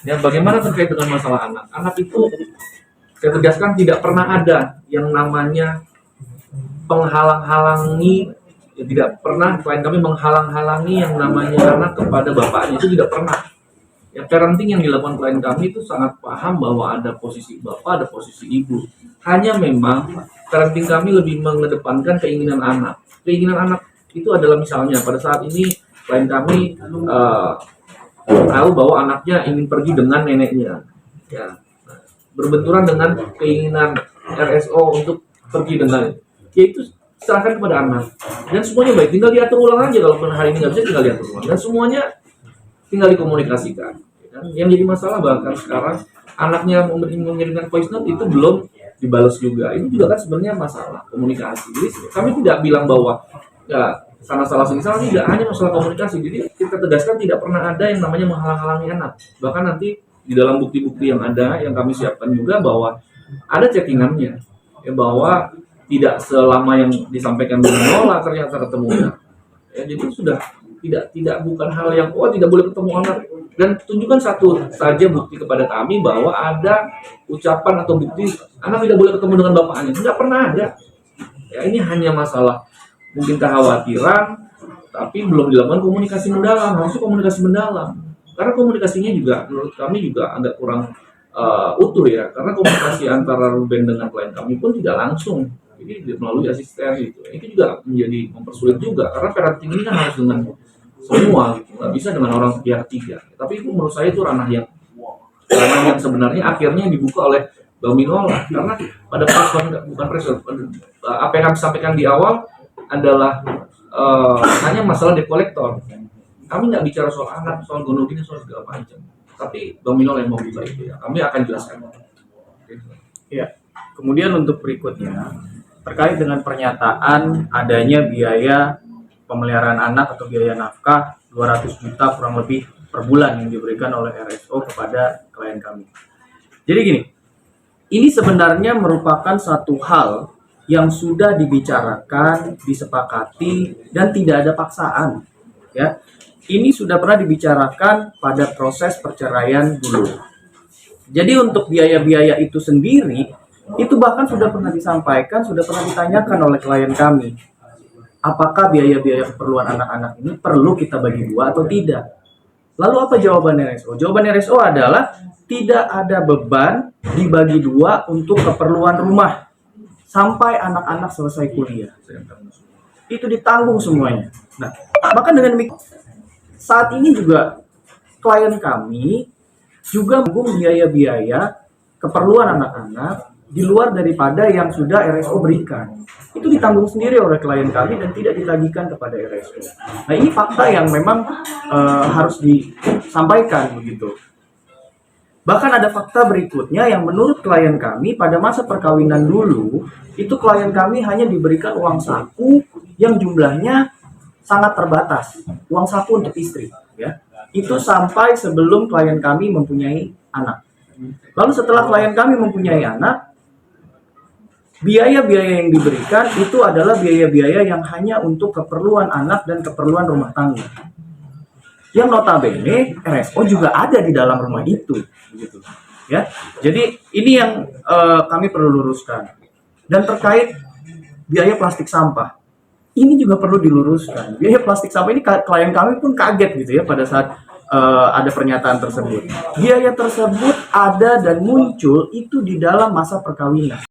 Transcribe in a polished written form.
Ya, bagaimana terkait dengan masalah anak? Anak itu saya tegaskan tidak pernah ada yang namanya penghalang-halangi, ya, tidak pernah klien kami menghalang-halangi yang namanya anak kepada bapaknya, itu tidak pernah. Ya, parenting yang dilakukan klien kami itu sangat paham bahwa ada posisi bapak, ada posisi ibu. Hanya memang parenting kami lebih mengedepankan keinginan anak. Keinginan anak itu adalah misalnya pada saat ini klien kami tahu bahwa anaknya ingin pergi dengan neneknya, ya, berbenturan dengan keinginan RSO untuk pergi dengan, yaitu serahkan kepada anak dan semuanya baik, tinggal diatur ulang aja. Kalau hari ini nggak bisa, tinggal diatur ulang dan semuanya tinggal dikomunikasikan, ya kan? Yang jadi masalah bahkan sekarang anaknya mengirimkan voice note itu belum dibalas juga, itu juga kan sebenarnya masalah komunikasi. Jadi kami tidak bilang bahwa ya sana salah sini salah, tidak, hanya masalah komunikasi. Jadi kita tegaskan tidak pernah ada yang namanya menghalang-halangi anak. Bahkan nanti di dalam bukti-bukti yang ada yang kami siapkan juga bahwa ada chattingannya, ya, bahwa tidak selama yang disampaikan menolak ternyata ketemu ya. Jadi sudah tidak bukan hal yang tidak boleh ketemu anak, dan tunjukkan satu saja bukti kepada kami bahwa ada ucapan atau bukti anak tidak boleh ketemu dengan bapaknya. Tidak pernah ada. Ya, ini hanya masalah mungkin kekhawatiran, tapi belum dilakukan komunikasi mendalam. Harusnya komunikasi mendalam, karena komunikasinya juga menurut kami juga agak kurang utuh ya, karena komunikasi antara Ruben dengan klien kami pun tidak langsung, jadi melalui asisten gitu. Itu juga menjadi mempersulit juga, karena parenting ini kan harus dengan semua gitu, nggak bisa dengan orang pihak ketiga. Tapi itu menurut saya itu ranah yang sebenarnya akhirnya dibuka oleh Bang Minola, karena pada apa yang kami sampaikan di awal adalah hanya masalah debt collector. Kami nggak bicara soal anak, soal gonogini, soal segala macam. Tapi Bang Minola yang mau buka itu ya, kami akan jelaskan. Ya. Kemudian untuk berikutnya terkait dengan pernyataan adanya biaya pemeliharaan anak atau biaya nafkah 200 juta kurang lebih per bulan yang diberikan oleh RSO kepada klien kami. Jadi gini, ini sebenarnya merupakan satu hal yang sudah dibicarakan, disepakati, dan tidak ada paksaan. Ya, ini sudah pernah dibicarakan pada proses perceraian dulu. Jadi untuk biaya-biaya itu sendiri, itu bahkan sudah pernah disampaikan, sudah pernah ditanyakan oleh klien kami. Apakah biaya-biaya keperluan anak-anak ini perlu kita bagi dua atau tidak? Lalu apa jawaban RSO? Jawaban RSO adalah tidak ada beban dibagi dua untuk keperluan rumah sampai anak-anak selesai kuliah. Itu ditanggung semuanya. Nah, maka dengan saat ini juga klien kami juga menanggung biaya-biaya keperluan anak-anak di luar daripada yang sudah RSO berikan. Itu ditanggung sendiri oleh klien kami dan tidak ditagihkan kepada RSO. Nah, ini fakta yang memang harus disampaikan begitu. Bahkan ada fakta berikutnya yang menurut klien kami pada masa perkawinan dulu, itu klien kami hanya diberikan uang saku yang jumlahnya sangat terbatas. Uang saku untuk istri, ya. Itu sampai sebelum klien kami mempunyai anak. Lalu setelah klien kami mempunyai anak, biaya-biaya yang diberikan itu adalah biaya-biaya yang hanya untuk keperluan anak dan keperluan rumah tangga. Yang notabene RSO juga ada di dalam rumah itu, gitu. Ya, jadi ini yang kami perlu luruskan. Dan terkait biaya plastik sampah, ini juga perlu diluruskan. Biaya plastik sampah ini klien kami pun kaget gitu ya pada saat ada pernyataan tersebut. Biaya tersebut ada dan muncul itu di dalam masa perkawinan.